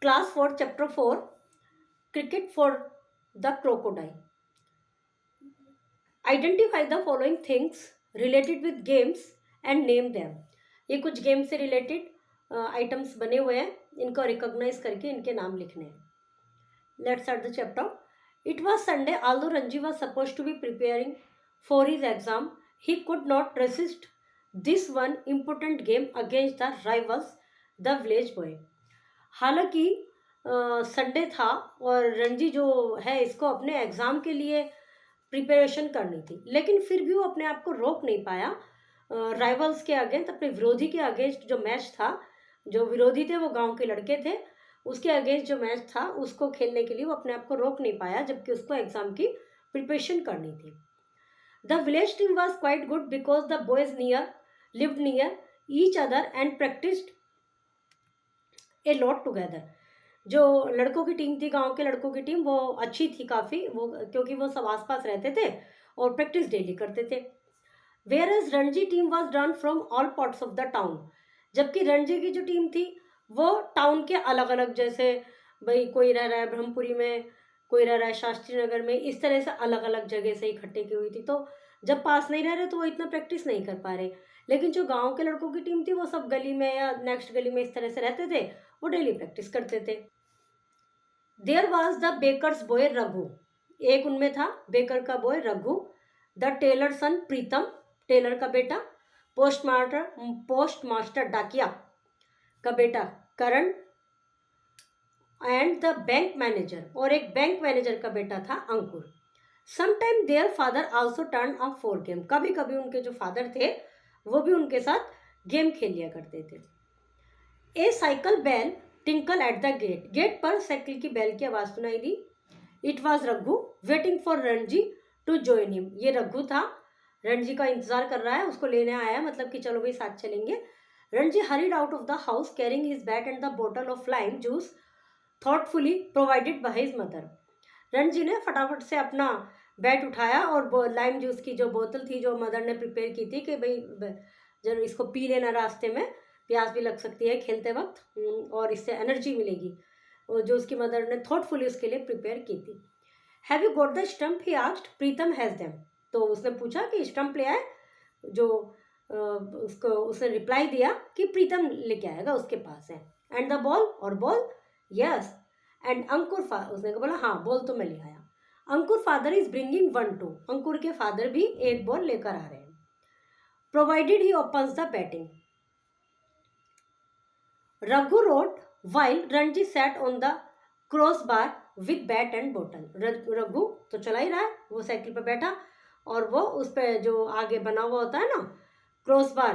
Class 4, Chapter 4, Cricket for the Crocodile. Identify the following things related with games and name them. ये कुछ game से related items बने हुए हैं, इनको रिकॉग्नाइज करके इनके नाम लिखने हैं. Let's start the chapter. It was Sunday. Although Ranji was supposed to be preparing for his exam, he could not resist this one important game against the rivals, the village boy. हालांकि Sunday था और रणजी जो है इसको अपने exam के लिए preparation करनी थी, लेकिन फिर भी वो अपने आप को रोक नहीं पाया. राइवल्स के अगेंस्ट, अपने विरोधी के अगेंस्ट जो मैच था, जो विरोधी थे वो गांव के लड़के थे, उसके अगेंस्ट जो मैच था उसको खेलने के लिए वो अपने आप को रोक नहीं पाया, जबकि उसको एग्ज़ाम की प्रिपरेशन करनी थी. The village team was quite good because the boys lived near each other and practised a lot together. जो लड़कों की टीम थी, गांव के लड़कों की टीम, वो अच्छी थी काफ़ी, वो क्योंकि वो सब आसपास रहते थे और प्रैक्टिस डेली करते थे. Whereas Ranji team was drawn from all parts of the town. जबकि रणजी की जो टीम थी वो टाउन के अलग अलग, जैसे भाई कोई रह रहा है ब्रह्मपुरी में, कोई रह रहा है शास्त्री नगर में, इस तरह से अलग अलग जगह से इकट्ठे की हुई थी. तो जब पास नहीं रह रहे तो वो इतना प्रैक्टिस नहीं कर पा रहे. लेकिन जो गांव के लड़कों की टीम थी वो सब गली में या नेक्स्ट गली में इस तरह से रहते थे, वो डेली प्रैक्टिस करते थे. There was the baker's boy Raghu. एक उनमें था बेकर का boy Raghu. The tailor son Pritam, tailor का बेटा. पोस्ट मास्टर डाकिया का बेटा Karan. And the bank manager, और एक बैंक मैनेजर का बेटा था Ankur. Sometime their father also turn up for game. कभी कभी उनके जो फादर थे वो भी उनके साथ गेम खेल लिया करते थे. A cycle bell tinkle at the gate. Gate पर साइकिल की बेल की आवाज़ सुनाई दी. It was Raghu waiting for Ranji to join him. ये रघु था, रणजी का इंतजार कर रहा है, उसको लेने आया, मतलब कि चलो भाई साथ चलेंगे. Ranji hurried out of the house carrying his bat and the bottle of lime juice thoughtfully provided by his mother. Ranji ने फटाफट से अपना बैट उठाया और लाइम जूस की जो बोतल थी जो मदर ने प्रिपेयर की थी कि भाई जब इसको पी लेना, रास्ते में प्यास भी लग सकती है खेलते वक्त और इससे एनर्जी मिलेगी, और जो उसकी मदर ने थॉटफुली उसके लिए प्रिपेयर की थी. Have you got the stump he asked. Pritam has them. तो उसने पूछा कि स्टम्प ले आए. जो उसको उसने रिप्लाई दिया कि प्रीतम लेके आएगा, उसके पास है. एंड द बॉल, और बॉल. यस. एंड अंकुर, उसने बोला हाँ बॉल तो मैं ले आया. अंकुर फादर इज ब्रिंगिंग 1-2. अंकुर के फादर भी एक बॉल लेकर आ रहे हैं. Provided he opens the batting. Raghu road while Ranji sat on the cross bar with bat and bottle. Raghu तो चला ही रहा है, वो साइकिल पर बैठा और वो उस पर जो आगे बना हुआ होता है ना क्रॉस बार,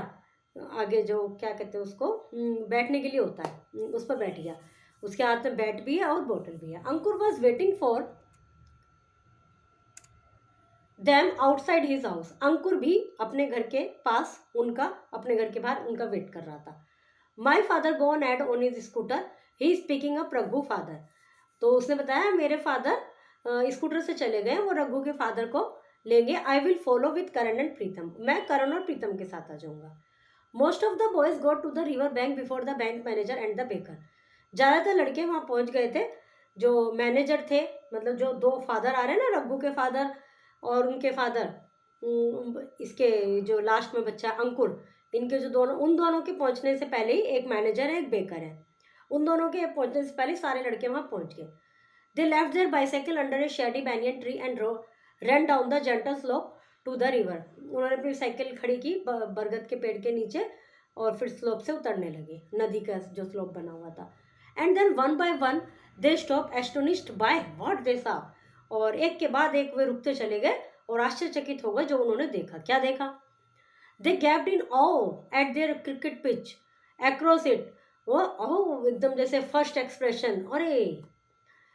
आगे जो क्या कहते हैं उसको, बैठने के लिए होता है, उस पर बैठ गया. उसके हाथ में बैट भी है और बोतल भी है. Ankur was waiting for them outside his house. Ankur भी अपने घर के पास, उनका अपने घर के बाहर उनका वेट कर रहा था. My father gone ahead on his scooter. He is picking up Raghu father. तो उसने बताया मेरे फादर स्कूटर से चले गए, वो रघु के फादर को लेंगे. I will follow with Karan and Pritam. मैं करण और प्रीतम के साथ आ जाऊंगा. Most of the boys got to the river bank before the bank manager and the baker. ज़्यादातर लड़के वहाँ पहुँच गए थे. जो मैनेजर थे, मतलब जो दो फादर आ रहे हैं ना, रघु के फादर और उनके फादर, इसके जो लास्ट में बच्चा अंकुर, इनके जो दोनों, उन दोनों के पहुंचने से पहले ही एक मैनेजर है एक बेकर है, उन दोनों के पहुंचने से पहले सारे लड़के वहां पहुंच गए. They left their bicycle under a shady banyan tree and run down the gentle slope to the river. उन्होंने अपनी साइकिल खड़ी की बरगद के पेड़ के नीचे और फिर स्लोप से उतरने लगे, नदी का जो स्लोप बना हुआ था. And then one by one they stop astonished by what they saw. और एक के बाद एक वे रुकते चले गए और आश्चर्यचकित हो गए जो उन्होंने देखा. क्या देखा? They gaped in awe at their cricket pitch across it. वो एकदम जैसे फर्स्ट एक्सप्रेशन, अरे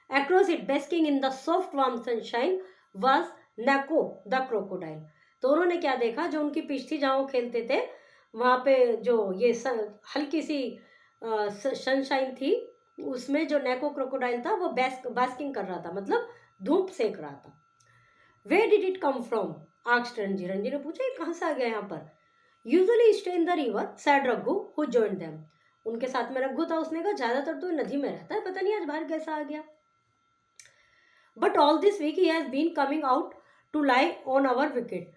across it basking in the soft warm sunshine was Nako the crocodile. तो उन्होंने क्या देखा, जो उनकी पिच थी जहाँ वो खेलते थे वहाँ पे जो ये हल्की सी सनशाइन थी, उसमें जो नेको क्रोकोडाइल था वो बास्किंग कर रहा था, मतलब धूप सेक रहा था. Where did it come from? asked Ranji. ने पूछा ये कहाँ से आ गया यहाँ पर. Usually stay in the river, said Raghu, who joined them. उनके साथ में रघु था, उसने कहा ज़्यादातर तो नदी में रहता है, पता नहीं आज बाहर कैसा आ गया। But all this week he has been coming out to lie on our wicket,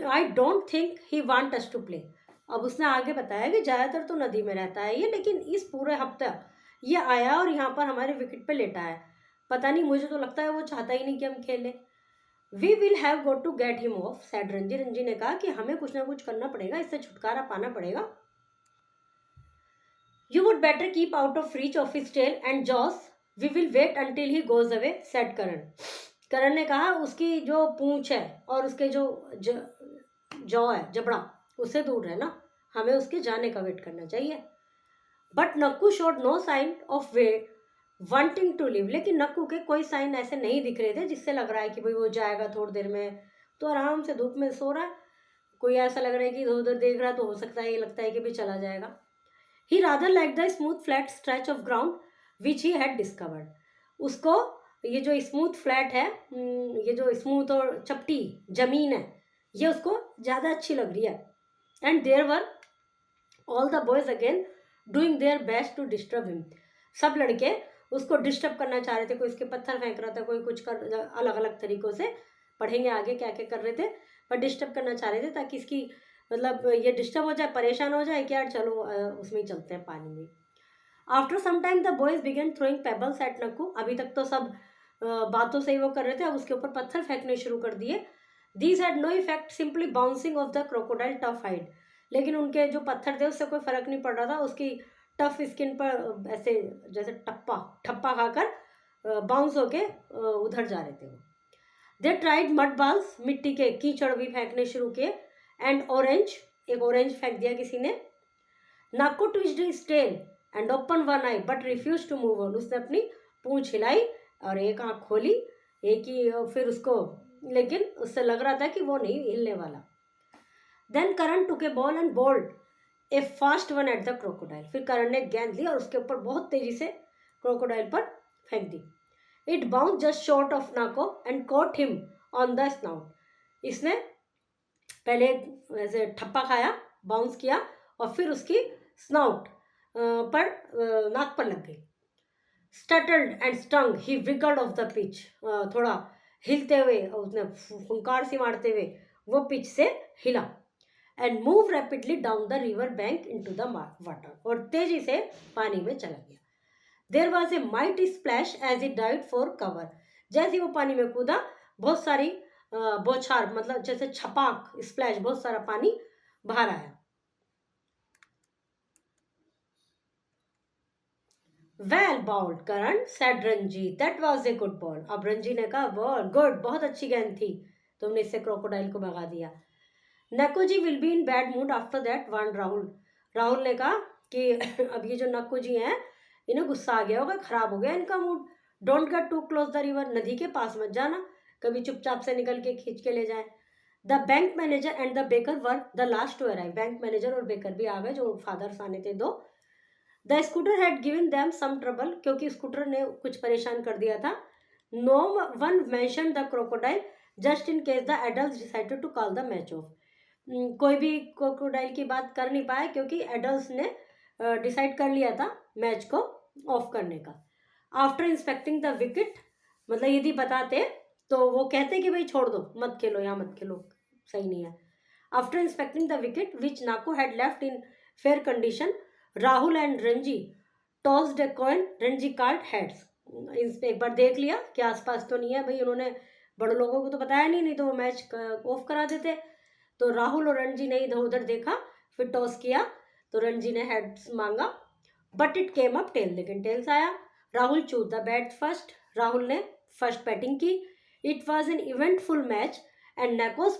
I don't think he want us to play. अब उसने आगे बताया कि ज़्यादातर तो नदी में रहता है ये, लेकिन इस पूरे हफ्ते ये आया और यहाँ पर हमारे विकेट पे लेटा है, पता नहीं, मुझे तो लगता है वो चाहता ही नहीं कि हम खेलें। We will have got to get him off, said Ranji. Ranji ने कहा कि हमें कुछ ना कुछ करना पड़ेगा, इससे छुटकारा पाना पड़ेगा। You would better keep out of reach of his tail and jaws, we will wait until he goes away, said Karan. Karan ने कहा उसकी जो पूंछ है और उसके जो जॉ है, जबड़ा, उससे दूर रहना, हमें उसके जाने का वेट करना चाहिए। But Nakku showed no sign of way wanting to leave, लेकिन नक्कू के कोई साइन ऐसे नहीं दिख रहे थे जिससे लग रहा है कि भाई वो जाएगा थोड़ी देर में, तो आराम से धूप में सो रहा है। कोई ऐसा लग रहा है कि इधर उधर देख रहा है तो हो सकता है ये लगता है कि भी चला जाएगा। He rather like the smooth flat stretch of ground which he had discovered, उसको ये जो स्मूथ फ्लैट है, ये जो स्मूथ और चपटी जमीन है, ये उसको ज़्यादा अच्छी लग रही है। And there were all the boys again doing their best to disturb him, सब लड़के उसको डिस्टर्ब करना चाह रहे थे, कोई इसके पत्थर फेंक रहा था, कोई कुछ कर अलग अलग तरीक़ों से, पढ़ेंगे आगे क्या क्या कर रहे थे, पर डिस्टर्ब करना चाह रहे थे ताकि इसकी मतलब ये डिस्टर्ब हो जाए, परेशान हो जाए कि यार चलो उसमें ही चलते हैं पानी में। After some time the boys began throwing pebbles at Nakku, अभी तक तो सब बातों से ही वो कर रहे थे, अब उसके ऊपर पत्थर फेंकने शुरू कर दिए। These had no effect, simply bouncing off the crocodile tough hide, लेकिन उनके जो पत्थर थे उससे कोई फर्क नहीं पड़ रहा था, उसकी टफ स्किन पर ऐसे जैसे ठप्पा खाकर बाउंस होके उधर जा रहे थे वो। दे ट्राइड मड बॉल्स, मिट्टी के कीचड़ भी फेंकने शुरू किए, एंड ऑरेंज, एक ऑरेंज फेंक दिया किसी ने। Nakku twisted his tail and open one eye but refuse to move on, उसने अपनी पूंछ हिलाई और एक आँख खोली, एक ही, फिर उसको, लेकिन उससे लग रहा था कि वो नहीं हिलने वाला। Then Karan took a ball and bowled a fast one at the crocodile, फिर करण ने गेंद ली और उसके ऊपर बहुत तेजी से क्रोकोडाइल पर फेंक दी। It bounce just short of Nako and caught him on the snout, इसने पहले ऐसे ठप्पा खाया, बाउंस किया और फिर उसकी स्नाउट पर नाक पर लग गई। Startled and stung he wiggled off the pitch, थोड़ा हिलते हुए उसने फुंकार सी मारते हुए वो पिच से हिला। And move rapidly down the river bank into the water, और तेजी से पानी में चला गया। There was a mighty splash as it dive for cover, जैसे ही वो पानी में कूदा बहुत सारी बौछार, मतलब जैसे छपाक, स्प्लैश, बहुत सारा पानी बाहर आया। Well bowled Karan, said Ranji, that was a good ball. अब रंजी ने कहा बॉल गुड, बहुत अच्छी गेंद थी, तुमने इससे क्रोकोडाइल को भगा दिया। Nakku ji will be in bad mood after that, one Rahul. Rahul ने कहा कि अब ये जो नक्कू जी हैं इन्हें गुस्सा आ गया होगा, खराब हो गया इनका mood. Don't get too close the river, नदी के पास मत जाना, कभी चुपचाप से निकल के खींच के ले जाए। The bank manager and the baker were the last to arrive, bank manager और बेकर भी आ गए, जो फादर्स आने थे दो। The scooter had given them some trouble, क्योंकि स्कूटर ने कुछ परेशान कर दिया था। No one mention the crocodile just in case the adult decided to call the match off, कोई भी क्रोकोडाइल की बात कर नहीं पाया क्योंकि एडल्ट्स ने डिसाइड कर लिया था मैच को ऑफ करने का। आफ्टर इंस्पेक्टिंग द विकेट, मतलब यदि बताते तो वो कहते कि भाई छोड़ दो, मत खेलो, यहाँ मत खेलो, सही नहीं है। After inspecting the wicket which Nako had left in fair condition, Rahul and Ranji tossed a coin, Ranji card heads, एक बार देख लिया कि आसपास तो नहीं है, भाई उन्होंने बड़े लोगों को तो बताया नहीं तो वो मैच ऑफ करा देते। तो राहुल और रणजी ने इधर उधर देखा, फिर टॉस किया तो रणजी ने हेड्स मांगा, but it came up tail, लेकिन टेल्स आया। Rahul choose the bat first, Rahul ने फर्स्ट बैटिंग की। It was an eventful match and Nako's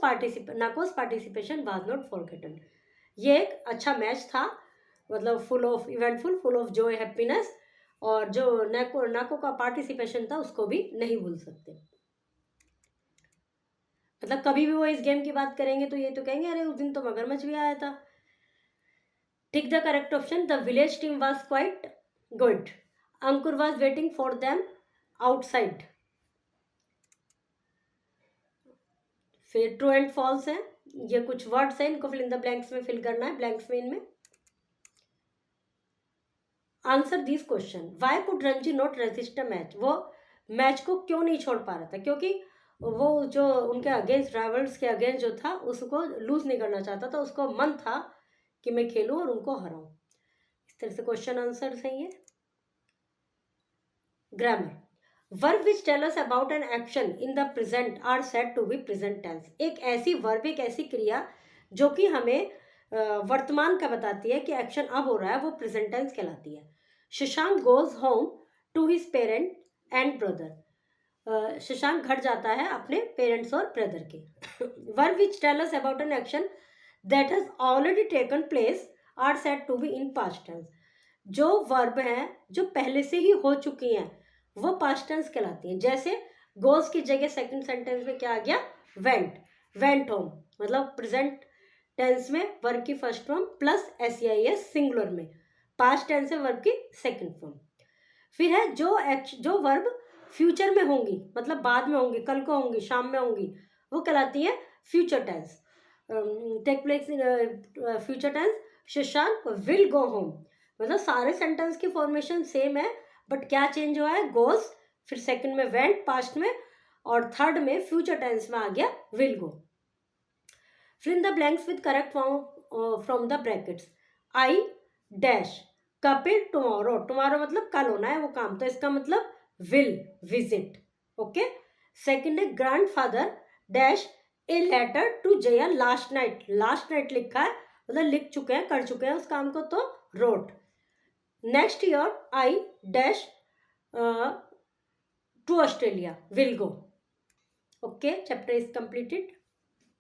participation was not forgotten, ये एक अच्छा मैच था, मतलब full of eventful, full of joy, happiness, और जो नाको का पार्टिसिपेशन था उसको भी नहीं भूल सकते। मतलब कभी भी वो इस गेम की बात करेंगे तो ये तो कहेंगे अरे उस दिन तो मगरमच्छ भी आया था। Tick the correct option, the village team was quite good, Ankur was waiting for them outside. फिर ट्रू एंड फॉल्स है, ये कुछ वर्ड्स हैं, इनको फिल इन द ब्लैंक्स में फिल करना है, ब्लैंक्स में इनमें। Answer this question. Y could Ranji not resist a match, वो मैच को क्यों नहीं छोड़ पा रहा था, क्योंकि वो जो उनके अगेंस्ट राइवल्स के अगेंस्ट जो था उसको लूज नहीं करना चाहता था, उसको मन था कि मैं खेलूं और उनको हराऊं। इस तरह से क्वेश्चन आंसर सही है। Grammar, verb which tell us about an action in the present are said to be present tense. एक ऐसी वर्ब, एक ऐसी क्रिया जो कि हमें वर्तमान का बताती है कि एक्शन अब हो रहा है, वो प्रेजेंट टेंस कहलाती है। Shashank goes home to his parent and brother. Shashank घर जाता है अपने पेरेंट्स और ब्रदर के। Verb which tell us about an action that has already taken place are said to be in past tense. जो वर्ब हैं जो पहले से ही हो चुकी हैं वो पास्ट टेंस कहलाती हैं। जैसे गोज की जगह सेकंड सेंटेंस में क्या आ गया, वेंट, वेंट होम, मतलब प्रेजेंट टेंस में वर्ब की first form plus SEIS singular में, पास्ट टेंस है वर्ब की सेकंड फॉर्म। फिर है जो वर्ब फ्यूचर में होंगी, मतलब बाद में होंगी, कल को होंगी, शाम में होंगी, वो कहलाती है future tense. Take place in future tense, Shashank will go home, मतलब सारे सेंटेंस की फॉर्मेशन सेम है, बट क्या चेंज हुआ है, गोज, फिर सेकंड में वेंट पास्ट में, और थर्ड में फ्यूचर टेंस में आ गया will go. Fill in the blanks with correct form from the brackets. I dash Kapil tomorrow, tomorrow मतलब कल होना है वो काम, तो इसका मतलब विल विजिट। ओके, सेकंड है grandfather dash a letter to Jaya last night, last night लिखा है मतलब लिख चुके हैं, कर चुके हैं उस काम को, तो wrote. Next year I dash to Australia, will go. Okay, chapter is completed.